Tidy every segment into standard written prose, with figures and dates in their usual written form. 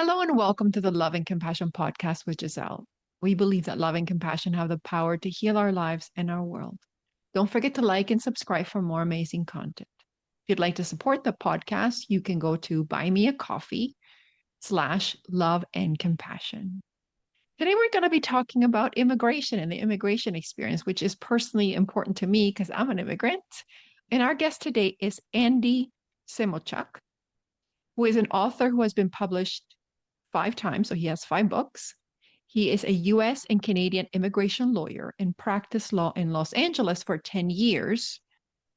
Hello and welcome to the Love and Compassion podcast with Giselle. We believe that love and compassion have the power to heal our lives and our world. Don't forget to like and subscribe for more amazing content. If you'd like to support the podcast, you can go to buymeacoffee/love and compassion. Today we're going to be talking about immigration and the immigration experience, which is personally important to me because I'm an immigrant. And our guest today is Andy Semotiuk, who is an author who has been published 5 times. So he has 5 books. He is a US and Canadian immigration lawyer and practiced law in Los Angeles for 10 years,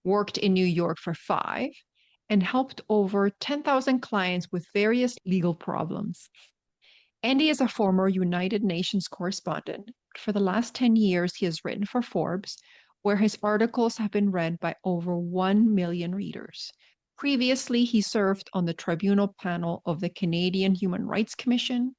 worked in New York for 5, and helped over 10,000 clients with various legal problems. Andy is a former United Nations correspondent. For the last 10 years, he has written for Forbes, where his articles have been read by over 1 million readers. Previously, he served on the tribunal panel of the Canadian Human Rights Commission,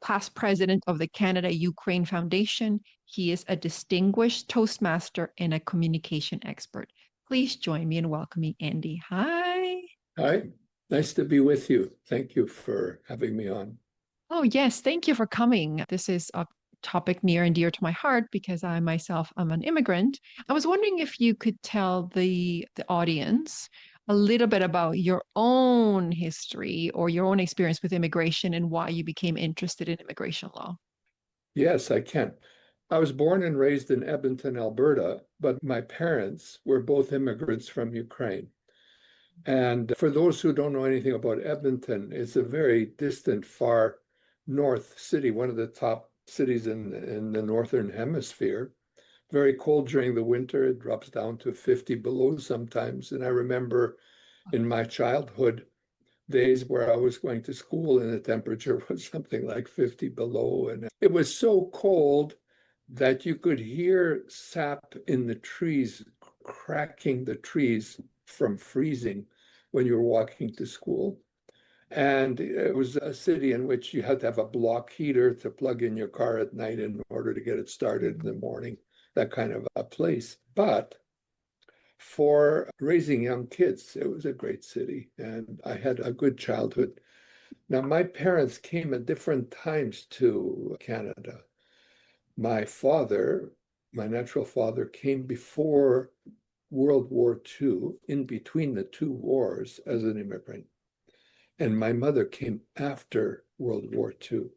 past president of the Canada-Ukraine Foundation. He is a distinguished Toastmaster and a communication expert. Please join me in welcoming Andy. Hi. Hi, nice to be with you. Thank you for having me on. Oh, yes. Thank you for coming. This is a topic near and dear to my heart because I myself am an immigrant. I was wondering if you could tell the audience a little bit about your own history or your own experience with immigration and why you became interested in immigration law. Yes, I can. I was born and raised in Edmonton, Alberta, but my parents were both immigrants from Ukraine. And for those who don't know anything about Edmonton, it's a very distant, far north city, one of the top cities in the northern hemisphere. Very cold during the winter. It drops down to 50 below sometimes. And I remember in my childhood days where I was going to school and the temperature was something like 50 below. And it was so cold that you could hear sap in the trees, cracking the trees from freezing when you were walking to school. And it was a city in which you had to have a block heater to plug in your car at night in order to get it started in the morning, that kind of a place. But for raising young kids, it was a great city, and I had a good childhood. Now, my parents came at different times to Canada. My father, my natural father, came before World War II, in between the two wars as an immigrant. And my mother came after World War II.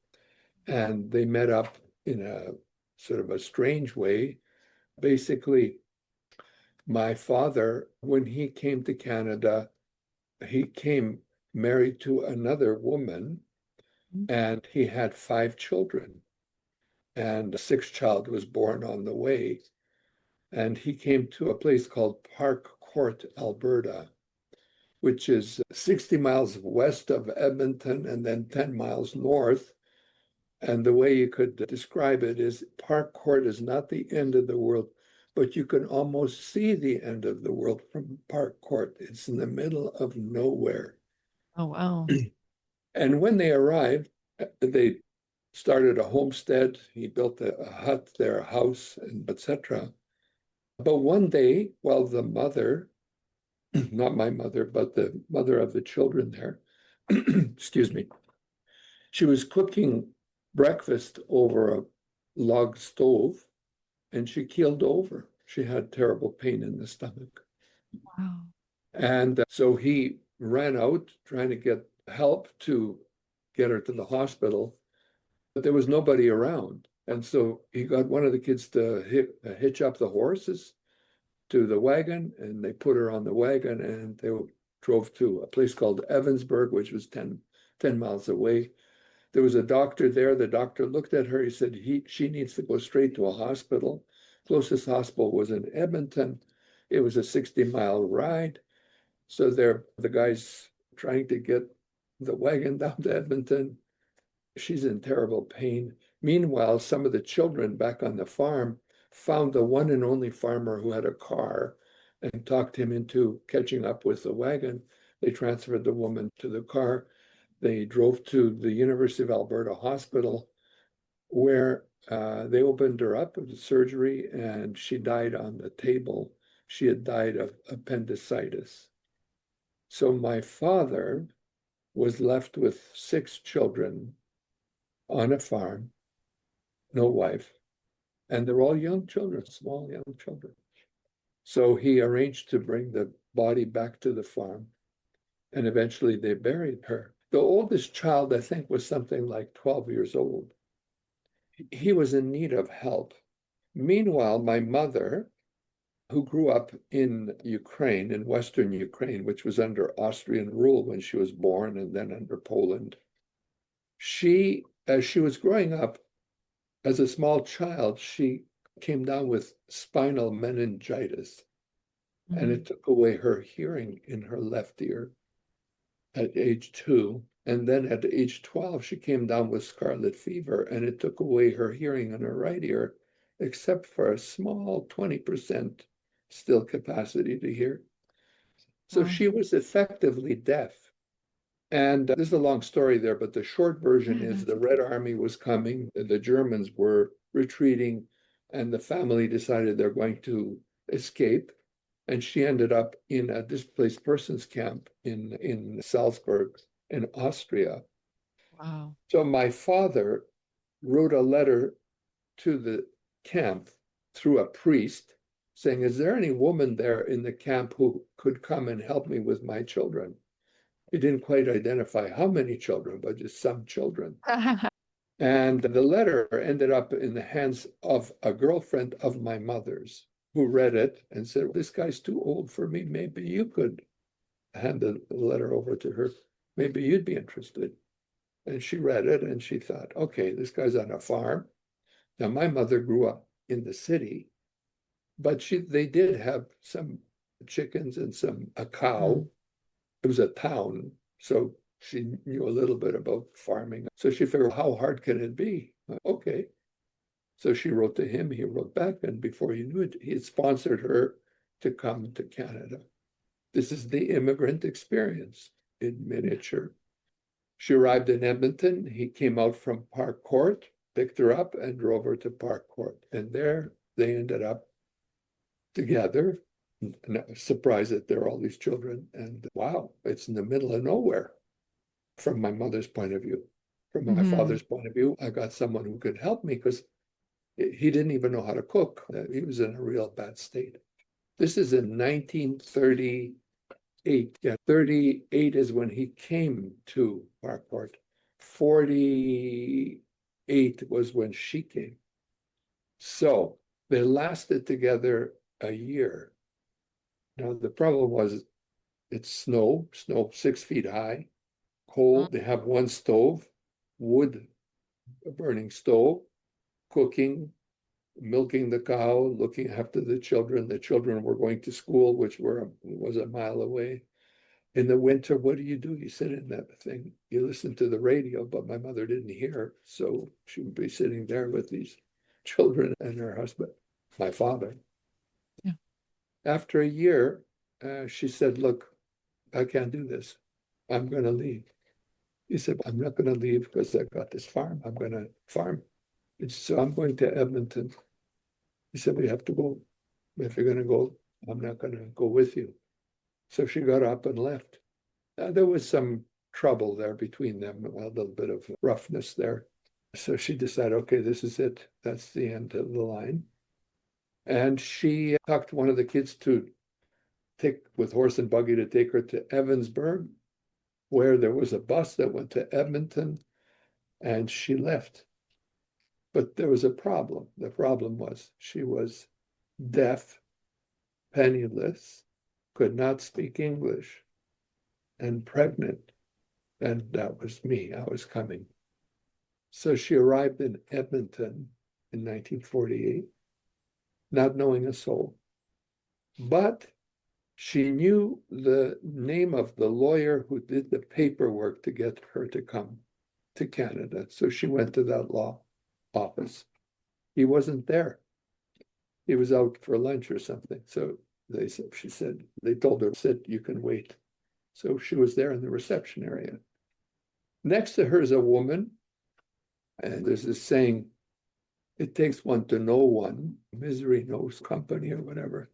And they met up in a sort of a strange way. Basically, my father, when he came to Canada, he came married to another woman, and he had 5 children. And a sixth child was born on the way. And he came to a place called Park Court, Alberta, which is 60 miles west of Edmonton and then 10 miles north. And the way you could describe it is Park Court is not the end of the world, but you can almost see the end of the world from Park Court. It's in the middle of nowhere. Oh, wow. And when they arrived, they started a homestead. He built a hut there, a house, and etc. But one day, while the mother, not my mother, but the mother of the children there, excuse me, she was cooking breakfast over a log stove and she keeled over. She had terrible pain in the stomach. Wow. And so he ran out trying to get help to get her to the hospital, but there was nobody around. And so he got one of the kids to hitch up the horses to the wagon, and they put her on the wagon, and they drove to a place called Evansburg, which was 10 miles away. There was a doctor there. The doctor looked at her. He said, she needs to go straight to a hospital. Closest hospital was in Edmonton. It was a 60-mile ride. So there, the guy's trying to get the wagon down to Edmonton. She's in terrible pain. Meanwhile, some of the children back on the farm found the one and only farmer who had a car and talked him into catching up with the wagon. They transferred the woman to the car. They drove to the University of Alberta Hospital, where they opened her up with surgery, and she died on the table. She had died of appendicitis. So my father was left with 6 children on a farm, no wife, and they're all young children, small young children. So he arranged to bring the body back to the farm, and eventually they buried her. The oldest child, I think, was something like 12 years old. He was in need of help. Meanwhile, my mother, who grew up in Ukraine, in Western Ukraine, which was under Austrian rule when she was born and then under Poland, as she was growing up, as a small child, she came down with spinal meningitis, and it took away her hearing in her left ear at age 2. And then at age 12, she came down with scarlet fever, and it took away her hearing in her right ear, except for a small 20% still capacity to hear. So Wow. she was effectively deaf. And there's a long story there, but the short version is the Red Army was coming, the Germans were retreating, and the family decided they're going to escape. And she ended up in a displaced persons camp in Salzburg, in Austria. Wow. So my father wrote a letter to the camp through a priest saying, is there any woman there in the camp who could come and help me with my children? He didn't quite identify how many children, but just some children. And the letter ended up in the hands of a girlfriend of my mother's who read it and said, this guy's too old for me. Maybe you could hand the letter over to her. Maybe you'd be interested. And she read it and she thought, okay, this guy's on a farm. Now, my mother grew up in the city, but they did have some chickens and a cow. It was a town, so she knew a little bit about farming. So she figured, how hard can it be? Okay. So she wrote to him, he wrote back, and before you knew it, he had sponsored her to come to Canada. This is the immigrant experience in miniature. She arrived in Edmonton. He came out from Park Court, picked her up, and drove her to Park Court. And there they ended up together. And I was surprised that there are all these children. And wow, it's in the middle of nowhere from my mother's point of view. From my father's point of view, I got someone who could help me because he didn't even know how to cook. He was in a real bad state. This is in 1938. Yeah, 38 is when he came to Park Court. 48 was when she came. So they lasted together a year. Now, the problem was it's snow 6 feet high, cold. They have one stove, wood burning stove, cooking, milking the cow, looking after the children. The children were going to school, which was a mile away. In the winter, what do? You sit in that thing. You listen to the radio, but my mother didn't hear. So she would be sitting there with these children and her husband, my father. Yeah. After a year, she said, look, I can't do this. I'm going to leave. He said, I'm not going to leave because I got this farm. I'm going to farm. So I'm going to Edmonton. He said, we have to go. If you're going to go, I'm not going to go with you. So she got up and left. There was some trouble there between them, a little bit of roughness there. So she decided, okay, this is it. That's the end of the line. And she talked one of the kids to take with horse and buggy to take her to Evansburg, where there was a bus that went to Edmonton, and she left. But there was a problem. The problem was she was deaf, penniless, could not speak English, and pregnant. And that was me. I was coming. So she arrived in Edmonton in 1948, not knowing a soul. But she knew the name of the lawyer who did the paperwork to get her to come to Canada. So she went to that law office. He wasn't there. He was out for lunch or something. So they told her, sit, you can wait. So she was there in the reception area. Next to her is a woman, and there's this saying, it takes one to know one, misery knows company or whatever.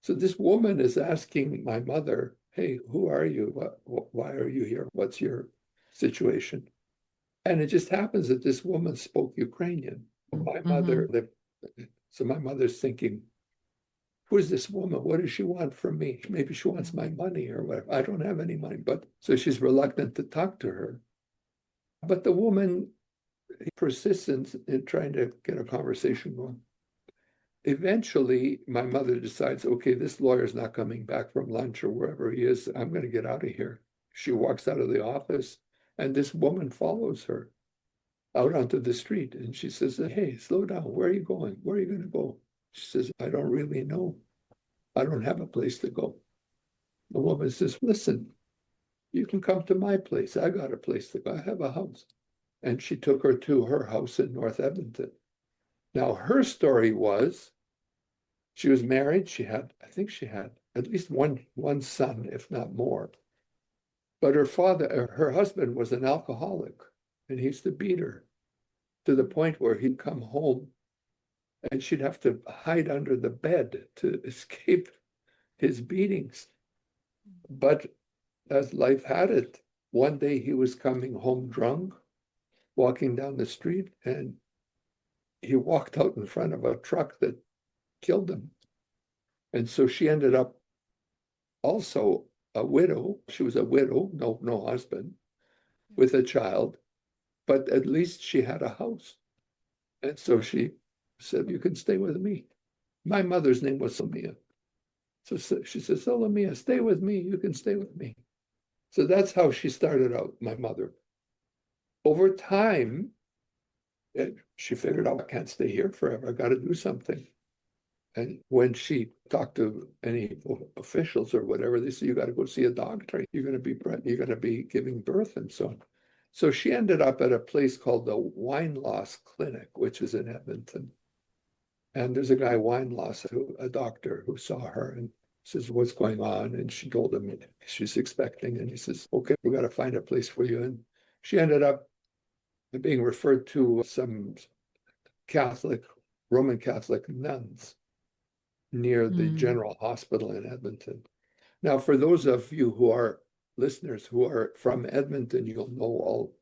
So this woman is asking my mother, hey, who are you? Why are you here? What's your situation? And it just happens that this woman spoke Ukrainian. My Mm-hmm. mother lived, so my mother's thinking, who is this woman? What does she want from me? Maybe she wants my money or whatever. I don't have any money, but so she's reluctant to talk to her. But the woman persists in trying to get a conversation going. Eventually, my mother decides, okay, this lawyer's not coming back from lunch or wherever he is. I'm going to get out of here. She walks out of the office, and this woman follows her out onto the street. And she says, hey, slow down. Where are you going? Where are you going to go? She says, I don't really know. I don't have a place to go. The woman says, listen, you can come to my place. I got a place to go. I have a house. And she took her to her house in North Edmonton. Now, her story was she was married. I think she had at least one son, if not more. But her husband was an alcoholic, and he used to beat her to the point where he'd come home and she'd have to hide under the bed to escape his beatings. But as life had it, one day he was coming home drunk, walking down the street, and he walked out in front of a truck that killed him. And so she ended up also a widow. She was a widow, no husband, with a child, but at least she had a house. And so she said, you can stay with me. My mother's name was Lamia. So she says, so Lamia, stay with me. You can stay with me. So that's how she started out, my mother. Over time, she figured out, I can't stay here forever. I got to do something. And when she talked to any officials or whatever, they said, you got to go see a doctor. You're going to be giving birth and so on. So she ended up at a place called the Wine Loss Clinic, which is in Edmonton. And there's a guy, Wine Loss, a doctor who saw her and says, what's going on? And she told him she's expecting. And he says, okay, we got to find a place for you. And she ended up being referred to some Roman Catholic nuns near the Mm. General Hospital in Edmonton. Now, for those of you who are listeners who are from Edmonton, you'll know all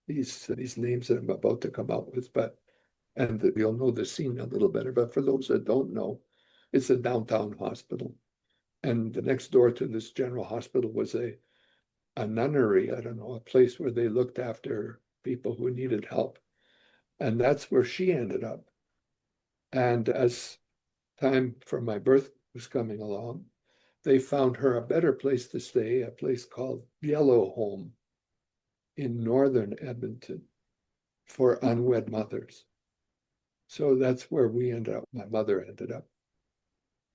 these names that I'm about to come out with, and you'll know the scene a little better. But for those that don't know, it's a downtown hospital. And the next door to this general hospital was a nunnery, I don't know, a place where they looked after people who needed help. And that's where she ended up. And as time for my birth was coming along, they found her a better place to stay, a place called Yellow Home in northern Edmonton for unwed mothers. So that's where we ended up. My mother ended up.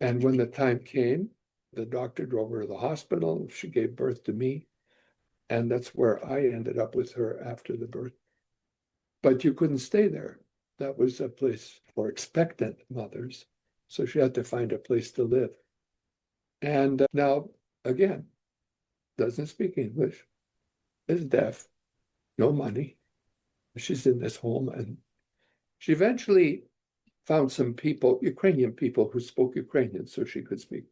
And when the time came, the doctor drove her to the hospital. She gave birth to me. And that's where I ended up with her after the birth. But you couldn't stay there. That was a place for expectant mothers. So she had to find a place to live. And now, again, doesn't speak English, is deaf, no money. She's in this home. And she eventually found some people, Ukrainian people, who spoke Ukrainian so she could speak.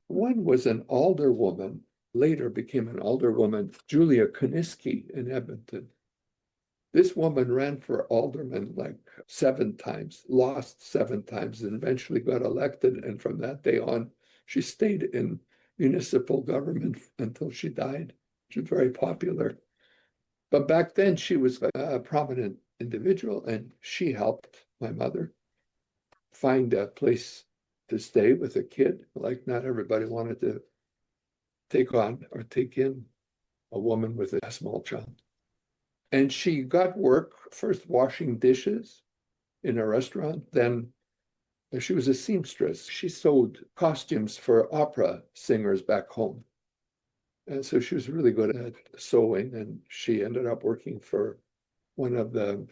One was an alderwoman, later became an alderwoman, Julia Koniski in Edmonton. This woman ran for alderman like 7 times, lost 7 times, and eventually got elected. And from that day on, she stayed in municipal government until she died. She was very popular. But back then, she was a prominent individual, and she helped my mother find a place to stay with a kid. Like, not everybody wanted to take on or take in a woman with a small child. And she got work first washing dishes in a restaurant. Then she was a seamstress. She sewed costumes for opera singers back home. And so she was really good at sewing. And she ended up working for one of the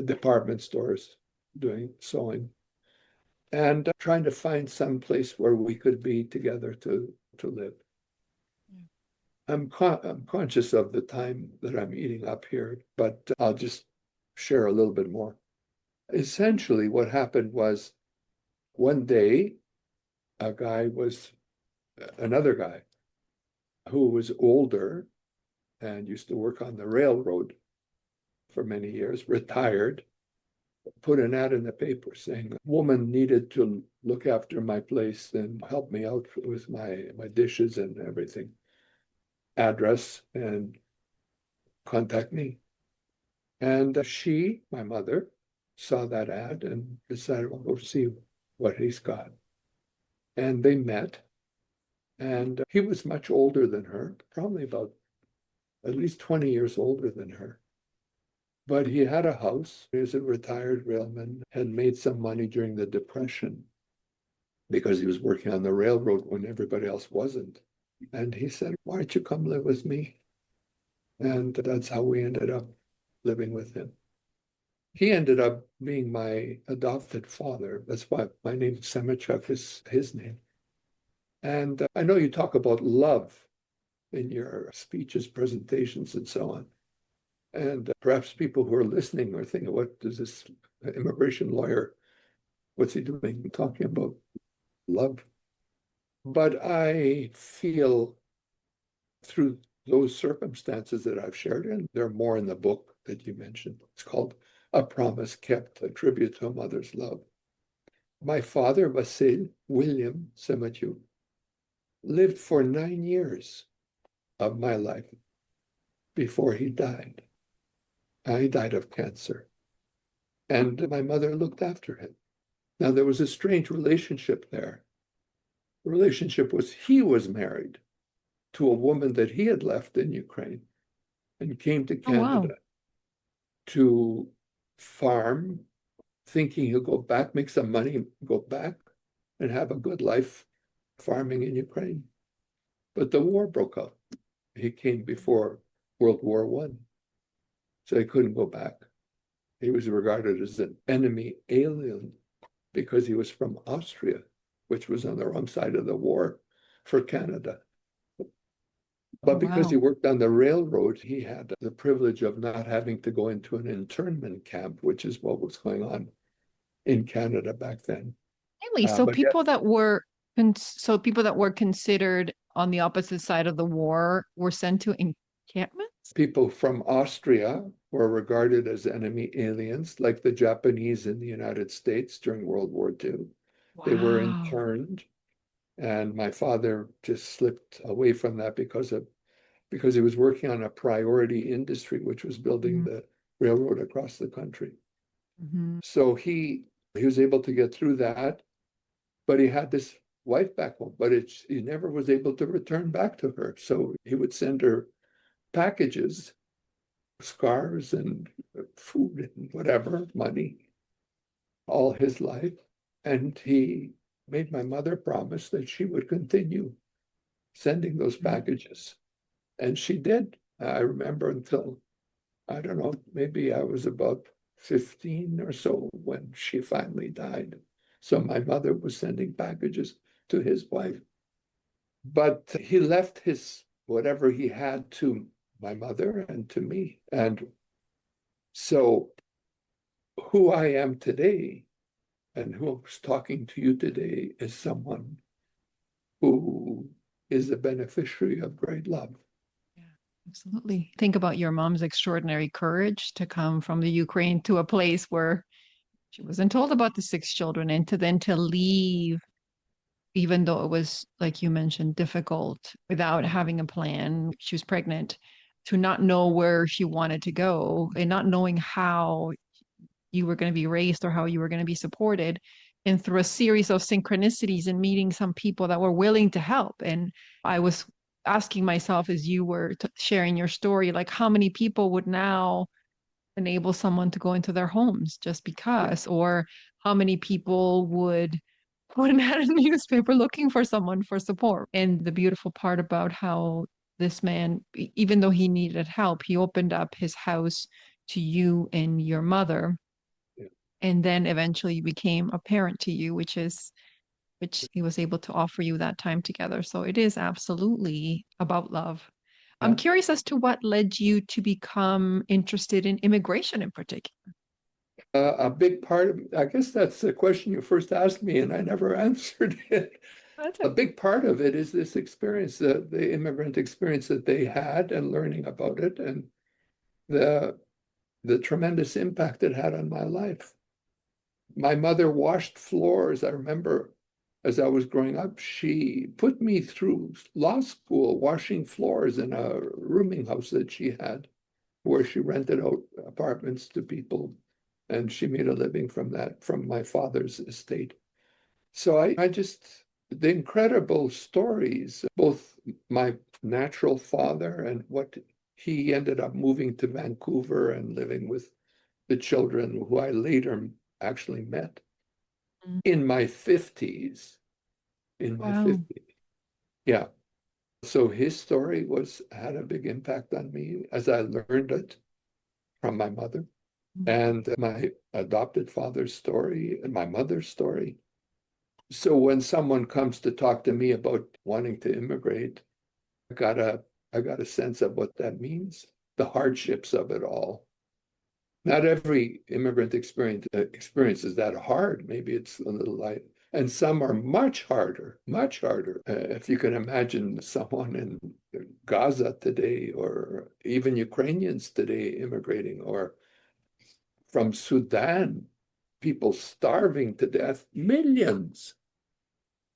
department stores doing sewing and trying to find some place where we could be together to live. I'm conscious of the time that I'm eating up here, but I'll just share a little bit more. Essentially, what happened was one day, another guy who was older and used to work on the railroad for many years, retired, put an ad in the paper saying a woman needed to look after my place and help me out with my dishes and everything. Address and contact me. And she, my mother, saw that ad and decided, well, go see what he's got. And they met. And he was much older than her, probably about at least 20 years older than her. But he had a house. He was a retired railman, had made some money during the Depression because he was working on the railroad when everybody else wasn't. And he said, why don't you come live with me? And that's how we ended up living with him. He ended up being my adopted father. That's why my name Semotiuk is his name. And I know you talk about love in your speeches, presentations, and so on. And perhaps people who are listening are thinking, what does this immigration lawyer, what's he doing talking about love? But I feel through those circumstances that I've shared, and there are more in the book that you mentioned. It's called A Promise Kept, a tribute to a mother's love. My father, William Semotiuk, lived for 9 years of my life before he died. He died of cancer. And my mother looked after him. Now, there was a strange relationship there. The relationship was he was married to a woman that he had left in Ukraine and came to Oh, wow. Canada to farm, thinking he'll go back, make some money, go back and have a good life farming in Ukraine. But the war broke out. He came before World War I, so he couldn't go back. He was regarded as an enemy alien because he was from Austria, which was on the wrong side of the war for Canada. Oh, But because he wow. worked on the railroad, he had the privilege of not having to go into an internment camp, which is what was going on in Canada back then. Really? So But yet, people that were considered on the opposite side of the war were sent to encampments? people from Austria were regarded as enemy aliens, like the Japanese in the United States during World War II. They were Wow. interned, and my father just slipped away from that because he was working on a priority industry, which was building the railroad across the country. Mm-hmm. So he was able to get through that, but he had this wife back home, but he never was able to return back to her. So he would send her packages, scarves and food and whatever, money, all his life. And he made my mother promise that she would continue sending those packages. And she did. I remember until, I don't know, maybe I was about 15 or so when she finally died. So my mother was sending packages to his wife. But he left his whatever he had to my mother and to me. And so who I am today and who's talking to you today is someone who is a beneficiary of great love. Yeah, absolutely. Think about your mom's extraordinary courage to come from the Ukraine to a place where she wasn't told about the six children and to leave, even though it was, like you mentioned, difficult without having a plan. She was pregnant, to not know where she wanted to go and not knowing how you were going to be raised or how you were going to be supported. And through a series of synchronicities and meeting some people that were willing to help. And I was asking myself as you were sharing your story, like how many people would now enable someone to go into their homes just Yeah, because, or how many people would put an ad in the newspaper looking for someone for support. And the beautiful part about how this man, even though he needed help, he opened up his house to you and your mother, yeah, and then eventually became a parent to you, which he was able to offer you that time together. So it is absolutely about love. I'm yeah. curious as to what led you to become interested in immigration in particular. A big part of, I guess that's the question you first asked me, and I never answered it. That's A a, big part of it is this experience, the immigrant experience that they had and learning about it and the the tremendous impact it had on my life. My mother washed floors. I remember as I was growing up, she put me through law school washing floors in a rooming house that she had, where she rented out apartments to people. And she made a living from that, from my father's estate. So I just, the incredible stories, both my natural father and what he ended up moving to Vancouver and living with the children who I later actually met mm, in my 50s. In my wow. 50s. Yeah. So his story was had a big impact on me as I learned it from my mother Mm. and my adopted father's story and my mother's story. So when someone comes to talk to me about wanting to immigrate, I got a I got a sense of what that means, the hardships of it all. Not every immigrant experience is that hard. Maybe it's a little light. And some are much harder, much harder. If you can imagine someone in Gaza today, or even Ukrainians today immigrating, or from Sudan, people starving to death, millions,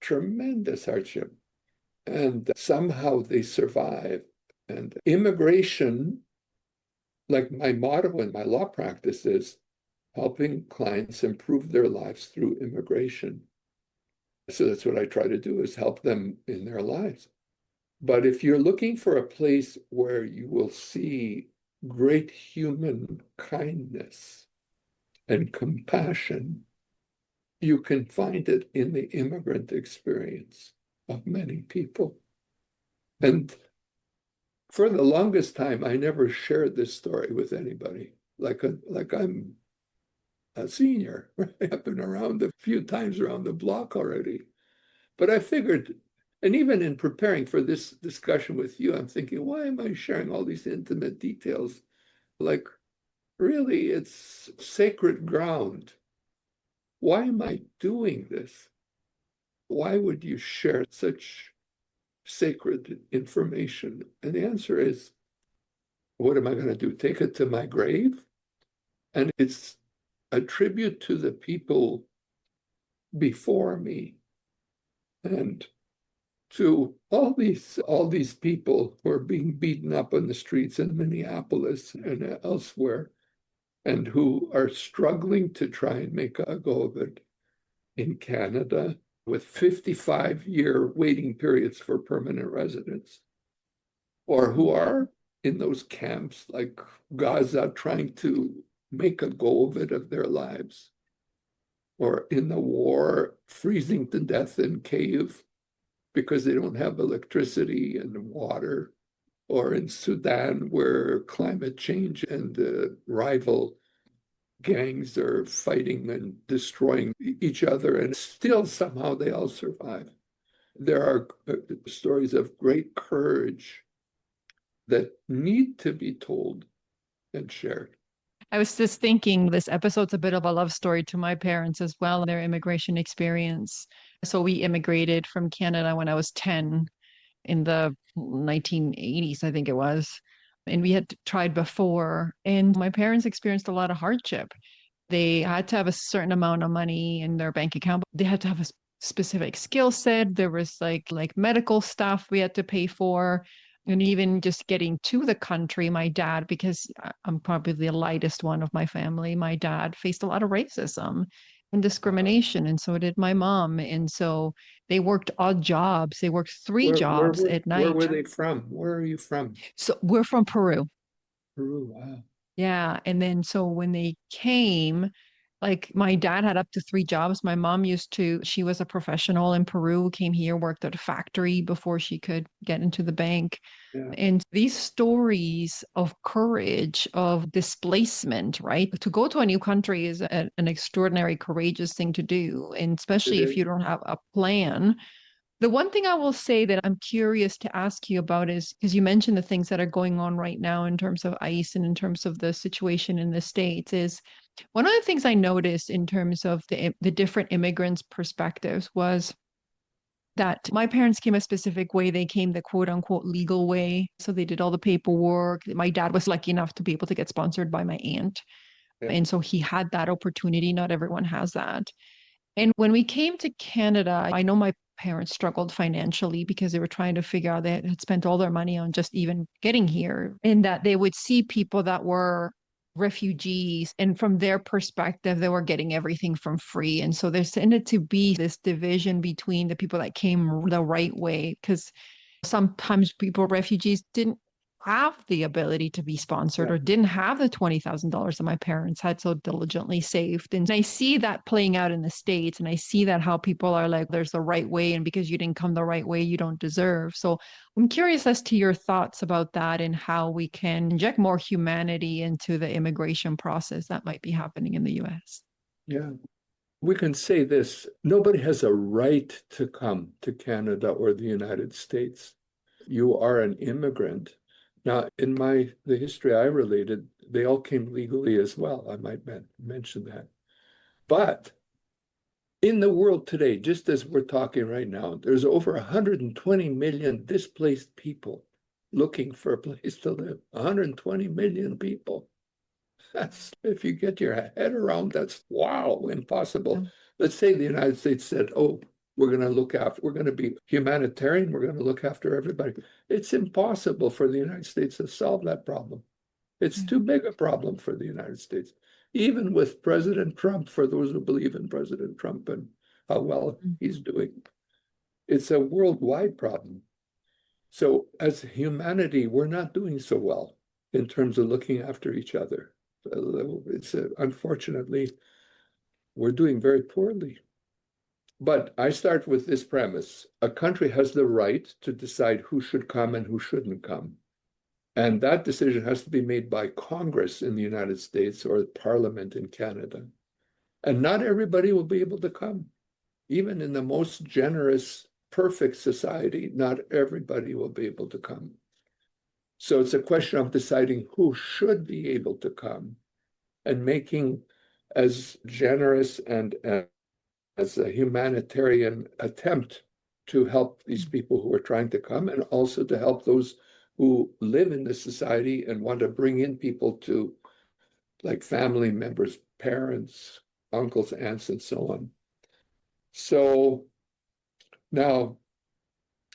tremendous hardship. And somehow they survive. And immigration, like my motto in my law practice is helping clients improve their lives through immigration. So that's what I try to do is help them in their lives. But if you're looking for a place where you will see great human kindness and compassion, you can find it in the immigrant experience of many people. And for the longest time, I never shared this story with anybody. Like I'm a senior. Right? I've been around a few times around the block already. But I figured, and even in preparing for this discussion with you, I'm thinking, why am I sharing all these intimate details? Like, really, it's sacred ground. Why am I doing this? Why would you share such sacred information? And the answer is, what am I going to do? Take it to my grave? And it's a tribute to the people before me and to all these people who are being beaten up on the streets in Minneapolis and elsewhere, and who are struggling to try and make a go of it in Canada with 55-year waiting periods for permanent residence, or who are in those camps like Gaza trying to make a go of it of their lives, or in the war freezing to death in cave because they don't have electricity and water, or in Sudan where climate change and rival gangs are fighting and destroying each other, and still somehow they all survive. There are stories of great courage that need to be told and shared. I was just thinking this episode's a bit of a love story to my parents as well, their immigration experience. So we immigrated from Canada when I was 10 in the 1980s, I think it was. And we had tried before, and my parents experienced a lot of hardship. They had to have a certain amount of money in their bank account. They had to have a specific skill set. There was like medical stuff we had to pay for. And even just getting to the country, my dad, because I'm probably the lightest one of my family, my dad faced a lot of racism and discrimination. And so did my mom. And so they worked odd jobs. They worked three jobs at Where night. were they from? Where are you from? So we're from Peru. Peru. Wow. Yeah. And then so when they came, like my dad had up to three jobs. My mom she was a professional in Peru, came here, worked at a factory before she could get into the bank. Yeah, And these stories of courage, of displacement, right? To go to a new country is an extraordinary, courageous thing to do. And it especially if is. you don't have a plan. The one thing I will say that I'm curious to ask you about is because you mentioned the things that are going on right now in terms of ICE and in terms of the situation in the States is one of the things I noticed in terms of the different immigrants' perspectives was that my parents came a specific way. They came the quote unquote legal way. So they did all the paperwork. My dad was lucky enough to be able to get sponsored by my aunt. Yeah. And so he had that opportunity. Not everyone has that. And when we came to Canada, I know my parents struggled financially because they were trying to figure out they had spent all their money on just even getting here, and that they would see people that were refugees, and from their perspective they were getting everything from free. And so there tended to be this division between the people that came the right way, because sometimes people, refugees, didn't have the ability to be sponsored Yeah. or didn't have the $20,000 that my parents had so diligently saved. And I see that playing out in the States. And I see that how people are like, there's the right way. And because you didn't come the right way, you don't deserve. So I'm curious as to your thoughts about that and how we can inject more humanity into the immigration process that might be happening in the US. Yeah. We can say this, nobody has a right to come to Canada or the United States. You are an immigrant. Now, in the history I related, they all came legally as well. I might mention that. But in the world today, just as we're talking right now, there's over 120 million displaced people looking for a place to live. 120 million people. That's, if you get your head around, that's wow, impossible. Let's say the United States said, oh, we're going to be humanitarian, we're going to look after everybody. It's impossible for the United States to solve that problem. It's too big a problem for the United States. Even with President Trump, for those who believe in President Trump and how well he's doing, it's a worldwide problem. So as humanity, we're not doing so well in terms of looking after each other. It's unfortunately, we're doing very poorly. But I start with this premise. A country has the right to decide who should come and who shouldn't come. And that decision has to be made by Congress in the United States or Parliament in Canada. And not everybody will be able to come. Even in the most generous, perfect society, not everybody will be able to come. So it's a question of deciding who should be able to come and making as generous and as a humanitarian attempt to help these people who are trying to come, and also to help those who live in this society and want to bring in people to, like, family members, parents, uncles, aunts, and so on. So now,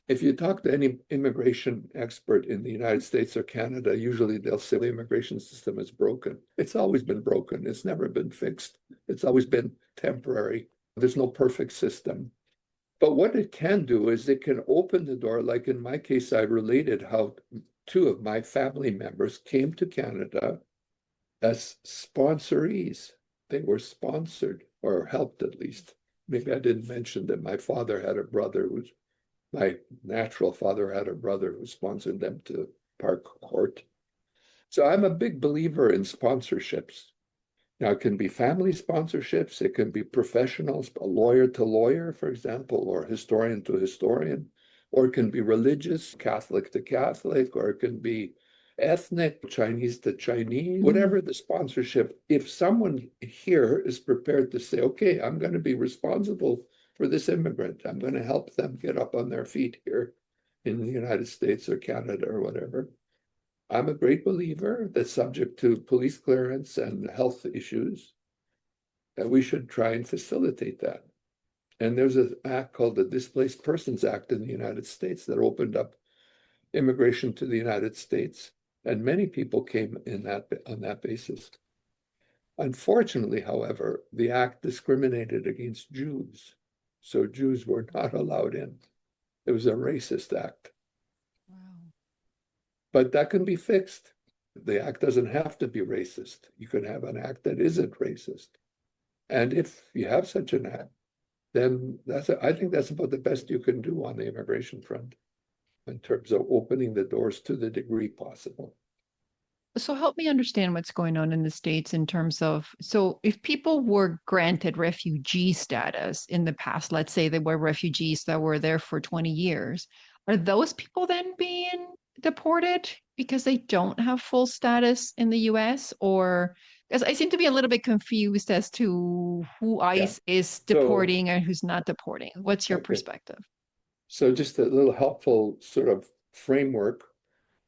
if you talk to any immigration expert in the United States or Canada, usually they'll say the immigration system is broken. It's always been broken. It's never been fixed. It's always been temporary. There's no perfect system. But what it can do is it can open the door. Like in my case, I related how two of my family members came to Canada as sponsorees. They were sponsored or helped, at least. Maybe I didn't mention that my father had a brother who's my natural father had a brother who sponsored them to Park Court. So I'm a big believer in sponsorships. Now, it can be family sponsorships, it can be professionals, a lawyer to lawyer, for example, or historian to historian, or it can be religious, Catholic to Catholic, or it can be ethnic, Chinese to Chinese, whatever the sponsorship. If someone here is prepared to say, okay, I'm going to be responsible for this immigrant, I'm going to help them get up on their feet here in the United States or Canada or whatever. I'm a great believer that, subject to police clearance and health issues, that we should try and facilitate that. And there's an act called the Displaced Persons Act in the United States that opened up immigration to the United States. And many people came on that basis. Unfortunately, however, the act discriminated against Jews. So Jews were not allowed in. It was a racist act. Wow. But that can be fixed. The act doesn't have to be racist. You can have an act that isn't racist. And if you have such an act, then I think that's about the best you can do on the immigration front in terms of opening the doors to the degree possible. So help me understand what's going on in the States in terms of, so if people were granted refugee status in the past, let's say they were refugees that were there for 20 years, are those people then being deported because they don't have full status in the US? Or, because I seem to be a little bit confused as to who Yeah. ICE is So, deporting and who's not deporting. What's your okay. perspective? So just a little helpful sort of framework.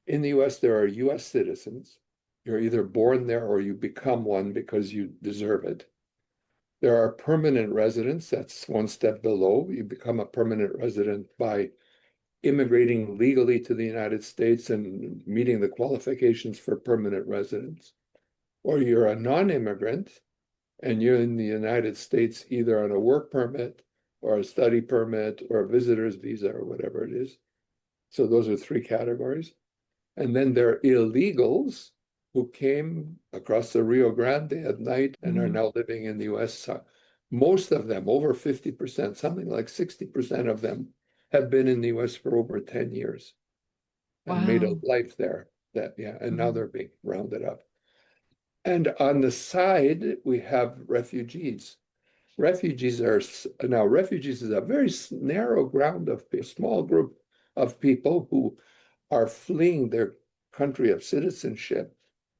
In the US, there are US citizens. You're either born there or you become one because you deserve it. There are permanent residents. That's one step below. You become a permanent resident by immigrating legally to the United States and meeting the qualifications for permanent residence. Or you're a non-immigrant and you're in the United States either on a work permit or a study permit or a visitor's visa or whatever it is. So those are three categories. And then there are illegals who came across the Rio Grande at night and are now living in the US. Most of them, over 50%, something like 60% of them, have been in the US for over 10 years and made a Wow. life there. And now they're being rounded up. And on the side, we have refugees. Refugees is a very narrow ground of a small group of people who are fleeing their country of citizenship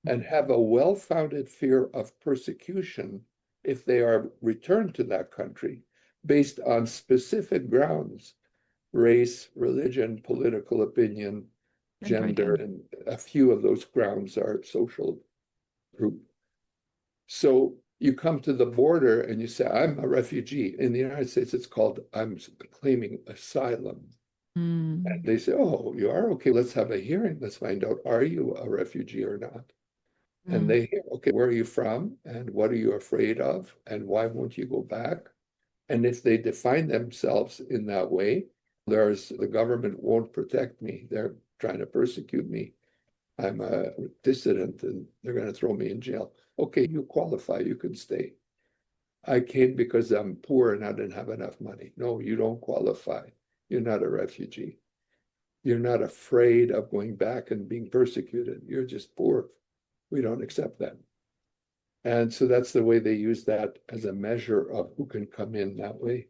and have a well-founded fear of persecution if they are returned to that country based on specific grounds: race, religion, political opinion, gender, and a few of those grounds are social group. So you come to the border and you say, I'm a refugee. In the United States, it's called, I'm claiming asylum. And they say, oh, you are? Okay, let's have a hearing. Let's find out, are you a refugee or not? And they hear, okay, where are you from? And what are you afraid of? And why won't you go back? And if they define themselves in that way, the government won't protect me. They're trying to persecute me. I'm a dissident and they're going to throw me in jail. Okay, you qualify, you can stay. I came because I'm poor and I didn't have enough money. No, you don't qualify. You're not a refugee. You're not afraid of going back and being persecuted. You're just poor. We don't accept that. And so that's the way they use that as a measure of who can come in that way.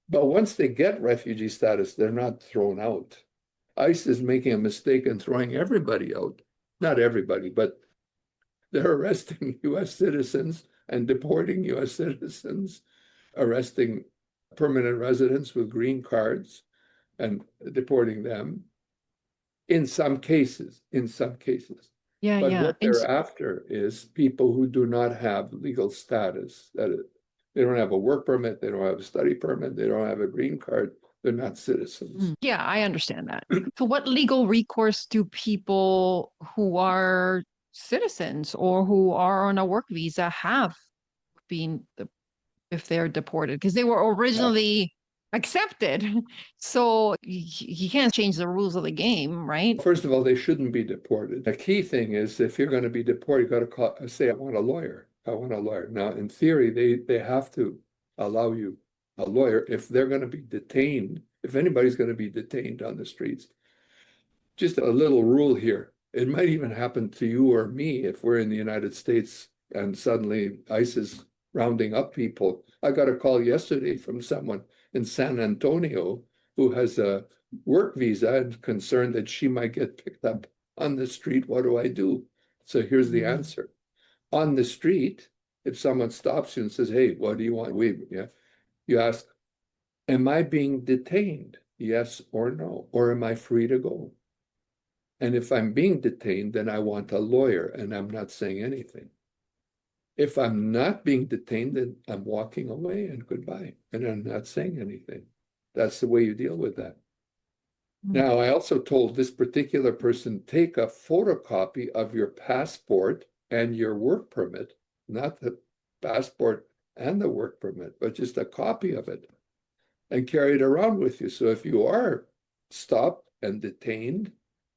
But once they get refugee status, they're not thrown out. ICE is making a mistake in throwing everybody out. Not everybody, but they're arresting US citizens and deporting US citizens, arresting permanent residents with green cards and deporting them in some cases. But what they're after is people who do not have legal status. They don't have a work permit, they don't have a study permit, they don't have a green card, they're not citizens. Yeah, I understand that. So what legal recourse do people who are citizens or who are on a work visa have been if they're deported? Because they were originally accepted. So you can't change the rules of the game, right? First of all, they shouldn't be deported. The key thing is if you're going to be deported, you got to say, I want a lawyer. I want a lawyer. Now, in theory, they have to allow you a lawyer if they're going to be detained, if anybody's going to be detained on the streets. Just a little rule here. It might even happen to you or me if we're in the United States and suddenly ICE is rounding up people. I got a call yesterday from someone in San Antonio who has a work visa and concerned that she might get picked up on the street. What do I do? So here's the answer. On the street, if someone stops you and says, hey, what do you want? You ask, am I being detained? Yes or no? Or am I free to go? And if I'm being detained, then I want a lawyer and I'm not saying anything. If I'm not being detained, then I'm walking away and goodbye, and I'm not saying anything. That's the way you deal with that. Now, I also told this particular person, take a photocopy of your passport and your work permit, not the passport and the work permit, but just a copy of it, and carry it around with you. So if you are stopped and detained,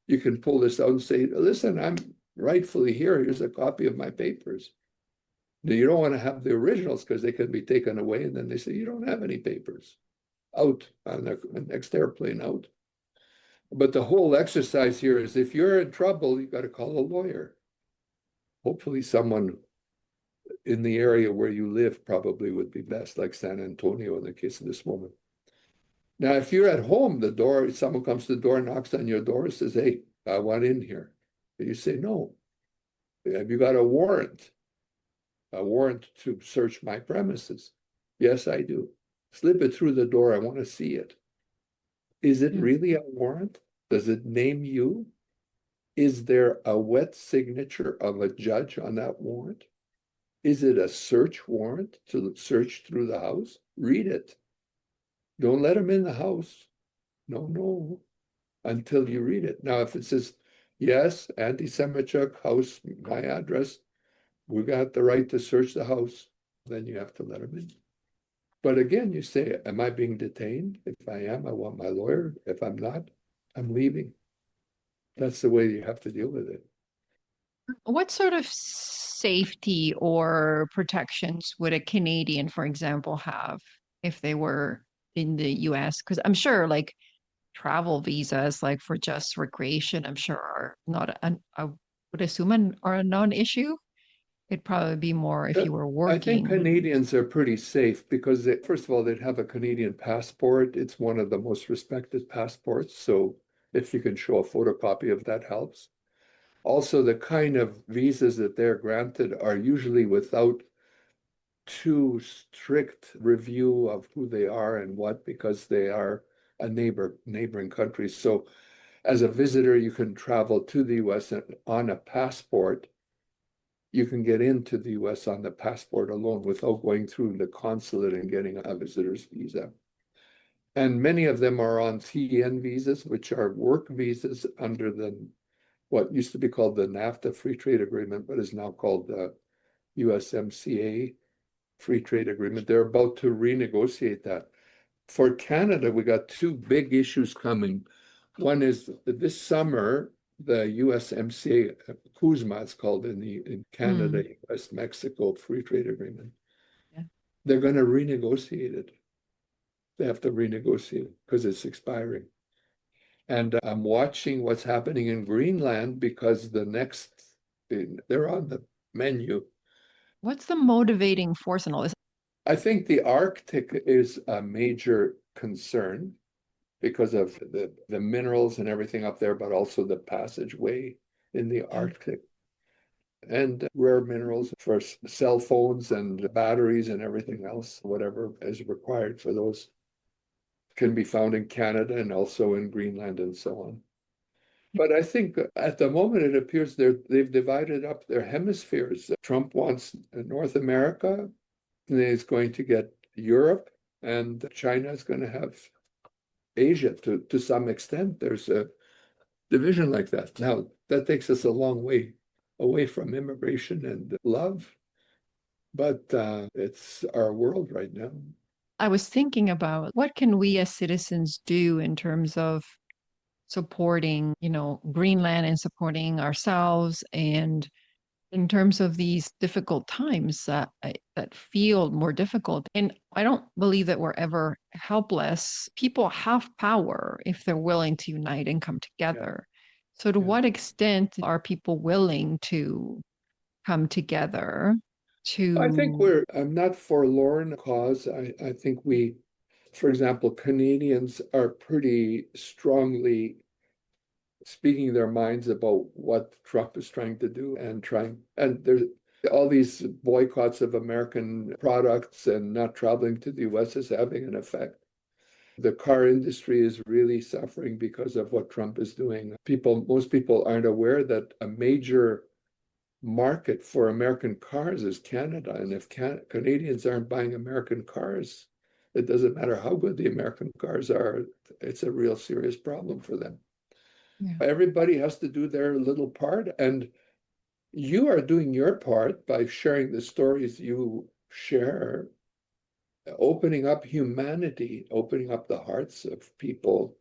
you can pull this out and say, listen, I'm rightfully here. Here's a copy of my papers. Now, you don't want to have the originals because they can be taken away. And then they say, you don't have any papers. Out on the next airplane out. But the whole exercise here is if you're in trouble, you got to call a lawyer. Hopefully someone in the area where you live probably would be best, like San Antonio in the case of this woman. Now, if you're at home, someone comes to the door, knocks on your door, and says, hey, I want in here. And you say, no. Have you got a warrant? A warrant to search my premises? Yes, I do. Slip it through the door. I want to see it. Is it Yeah. really a warrant? Does it name you? Is there a wet signature of a judge on that warrant? Is it a search warrant to search through the house? Read it. Don't let them in the house. No, no, until you read it. Now, if it says, yes, Andy Semotiuk, house, my address, we got the right to search the house, then you have to let them in. But again, you say, am I being detained? If I am, I want my lawyer. If I'm not, I'm leaving. That's the way you have to deal with it. What sort of safety or protections would a Canadian, for example, have if they were in the US? Because I'm sure like travel visas, like for just recreation, I'm sure are not an, I would assume are a non-issue. It'd probably be more if Uh, you were I think working. Canadians are pretty safe because they, first of all, they'd have a Canadian passport. It's one of the most respected passports. So if you can show a photocopy of that helps. Also, the kind of visas that they're granted are usually without too strict review of who they are and what, because they are a neighboring country. So as a visitor, you can travel to the US on a passport. You can get into the US on the passport alone without going through the consulate and getting a visitor's visa. And many of them are on TN visas, which are work visas under the what used to be called the NAFTA Free Trade Agreement, but is now called the USMCA Free Trade Agreement. They're about to renegotiate that. For Canada, we got two big issues coming. One is this summer, the USMCA, CUSMA, it's called in Canada, Mm, US, Mexico Free Trade Agreement. yeah. They're going to renegotiate it. They have to renegotiate it because it's expiring. And I'm watching what's happening in Greenland because they're on the menu. What's the motivating force in all this? I think the Arctic is a major concern because of the minerals and everything up there, but also the passageway in the Yeah. Arctic and rare minerals for cell phones and batteries and everything else, whatever is required for those can be found in Canada and also in Greenland and so on. But I think at the moment it appears they've divided up their hemispheres. Trump wants North America, and he's going to get Europe, and China is going to have Asia to some extent. There's a division like that. Now, that takes us a long way away from immigration and love, but it's our world right now. I was thinking about what can we as citizens do in terms of supporting, Greenland and supporting ourselves and in terms of these difficult times that feel more difficult. And I don't believe that we're ever helpless. People have power if they're willing to unite and come Yeah, together. So, to yeah. what extent are people willing to come together I think to, I'm not forlorn cause. I think for example, Canadians are pretty strongly speaking their minds about what Trump is trying to do and there's all these boycotts of American products and not traveling to the US is having an effect. The car industry is really suffering because of what Trump is doing. Most people aren't aware that a major market for American cars is Canada. And if Canadians aren't buying American cars, it doesn't matter how good the American cars are, it's a real serious problem for them. yeah. Everybody has to do their little part, and you are doing your part by sharing the stories you share, opening up humanity, opening up the hearts of people.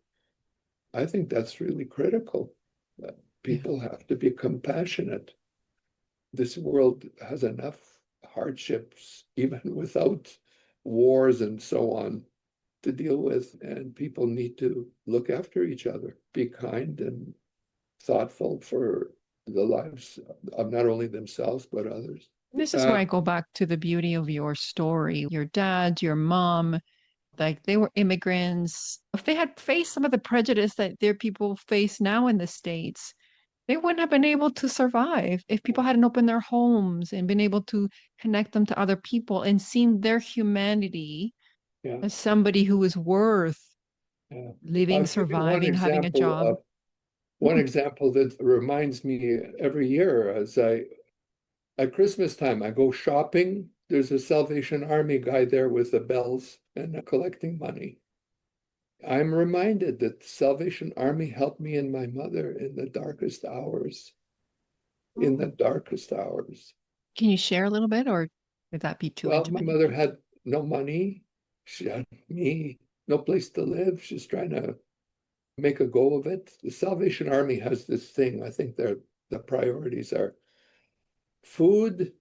I think that's really critical. Yeah. People have to be compassionate. This world has enough hardships, even without wars and so on, to deal with, and people need to look after each other, be kind and thoughtful for the lives of not only themselves, but others. This is Uh, where I go back to the beauty of your story. Your dad, your mom, like they were immigrants. If they had faced some of the prejudice that their people face now in the States, they wouldn't have been able to survive if people hadn't opened their homes and been able to connect them to other people and seen their humanity yeah, as somebody who was worth Yeah. living, I'll give you surviving, having a job. one example that reminds me every year as I at Christmas time I go shopping. There's a Salvation Army guy there with the bells and collecting money. I'm reminded that the Salvation Army helped me and my mother in the darkest hours. In the darkest hours. Can you share a little bit, or would that be too Well, my intimate? mother had no money. She had me, no place to live. She's trying to make a go of it. The Salvation Army has this thing. I think the priorities are food,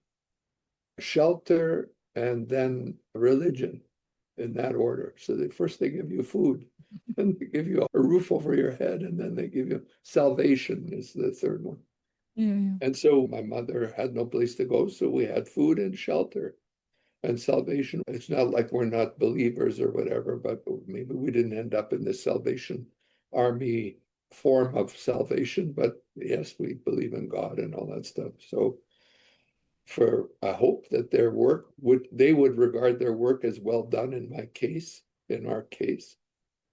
shelter, and then religion in that order. So first they give you food, then they give you a roof over your head, and then they give you salvation is the third one. Yeah, yeah. And so my mother had no place to go, so we had food and shelter and salvation. It's not like we're not believers or whatever, but maybe we didn't end up in the Salvation Army form of salvation. But yes, we believe in God and all that stuff. So I hope that they would regard their work as well done in my case, in our case.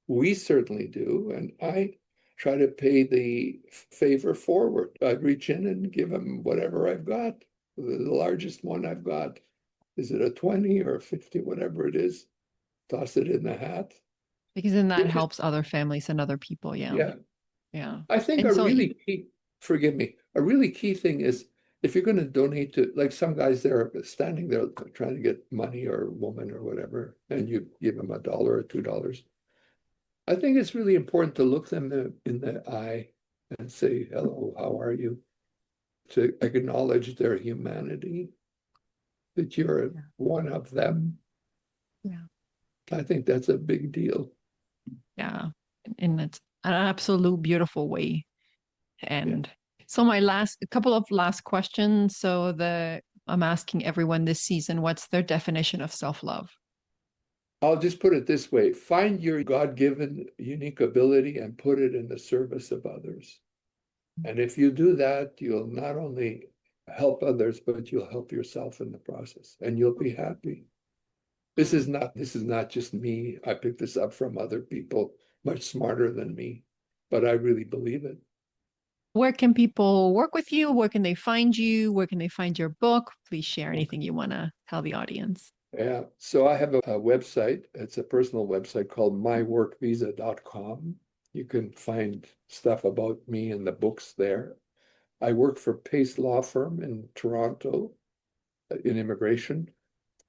We certainly do. And I try to pay the favor forward. I reach in and give them whatever I've got, the largest one I've got. Is it a 20 or a 50, whatever it is? Toss it in the hat. Because then that It just, helps other families and other people. Yeah. yeah. Yeah. I think And a so, really key, forgive me, a really key thing is if you're going to donate to, like some guys there standing there trying to get money or woman or whatever, and you give them $1 or $2. I think it's really important to look them in the eye and say, hello, how are you? To acknowledge their humanity, that you're yeah. one of them. Yeah. I think that's a big deal. Yeah. And it's an absolute beautiful way. Yeah. And so my a couple of last questions. So I'm asking everyone this season, what's their definition of self-love? I'll just put it this way. Find your God-given unique ability and put it in the service of others. And if you do that, you'll not only help others, but you'll help yourself in the process and you'll be happy. This is not just me. I picked this up from other people much smarter than me, but I really believe it. Where can people work with you? Where can they find you? Where can they find your book? Please share anything you want to tell the audience. Yeah. So I have a website. It's a personal website called myworkvisa.com. You can find stuff about me and the books there. I work for Pace Law Firm in Toronto in immigration,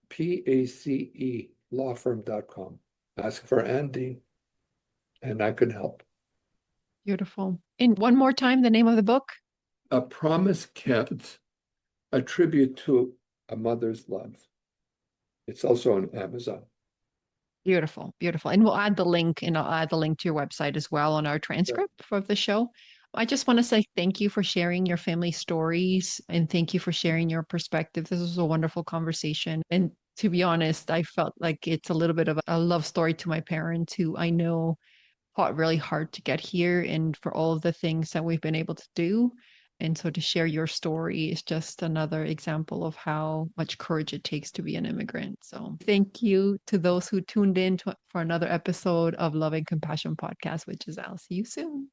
PACE lawfirm.com. Ask for Andy and I can help. Beautiful. And one more time, the name of the book? A Promise Kept, a tribute to a mother's love. It's also on Amazon. Beautiful, beautiful. And we'll add the link, and I'll add the link to your website as well on our Yeah. transcript for the show. I just want to say thank you for sharing your family stories and thank you for sharing your perspective. This was a wonderful conversation. And to be honest, I felt like it's a little bit of a love story to my parents who I know fought really hard to get here and for all of the things that we've been able to do. And so to share your story is just another example of how much courage it takes to be an immigrant. So thank you to those who tuned in for another episode of Love and Compassion Podcast, which is I'll see you soon.